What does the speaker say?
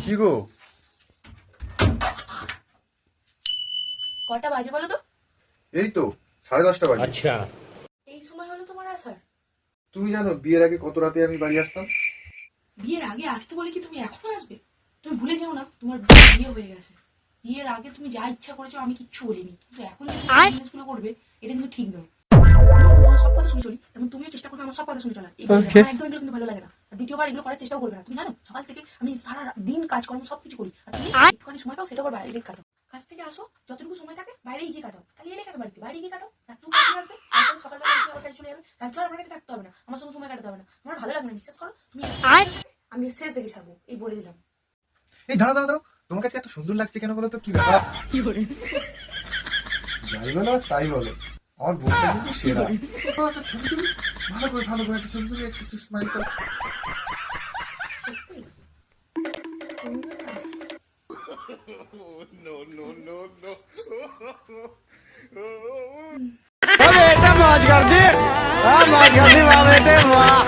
কি গো? কটা বাজে বলো তো? এই তো 10:30 বাজে। अच्छा। এই সময় হলো তোমার আসার? তুমি জানো বিয়ের আগে কত রাতে আমি বাড়ি আসতাম? বিয়ের আগে আসতে বলে কি তুমি এখনো আসবে? তুমি ভুলে যেও না তোমার বিয়ে হয়ে গেছে। বিয়ের আগে তুমি যা ইচ্ছা করেছো আমি কিচ্ছু বলিনি, কিন্তু এখন যে তুমি এই জিনিসগুলো করবে এটা কিন্তু ঠিক নয়। আমি তোমার সব কথা শুনে চলি, এবং তুমিও চেষ্টা করবে আমার সব কথা শুনে চলার। আমার একদম এগুলো কিন্তু ভালো লাগে না। আর দ্বিতীয়বার এগুলো করার চেষ্টাও করবে না। তুমি জানো সকাল থেকে আমি সারা দিন কাজকর্ম সবকিছু করি, আর তুমি একটুখানি সময় পাও সেটা আবার বাইরে কাটো। কাজ থেকে আসো, যতটুকু সময় থাকে বাইরে গিয়ে কাটো। তাহলে এলে কাটো বাড়িতে, বাইরে গিয়ে কাটো। রাত্রেও কাজে আসবে, তারপরে সকালবেলা উঠে আবার কাজে চলে যাবে। কালকে আর আমার কাছে থাকতে হবে না, আমার সঙ্গে সময় কাটাতে হবে না। আমার ভালো লাগে না, বিশ্বাস করো। তুমি আমি শেষ দেখে ছাড়বো, এই বলে দিলাম। এই দাঁড়াও দাঁড়াও দাঁড়াও, তোমাকে আজকে এত সুন্দর লাগছে কেন বলো তো? কি ব্যাপার? যাই বলো আর তাই বলো, আমার বোনটা কিন্তু সেরা। তো একটা ছবি তুলি, ভালো করে একটা ছবি তুলি, একটু স্মাইল করো। সত্যি? बेटा मौज कर दी, हाँ मौज कर दी वाह बेटे वाह।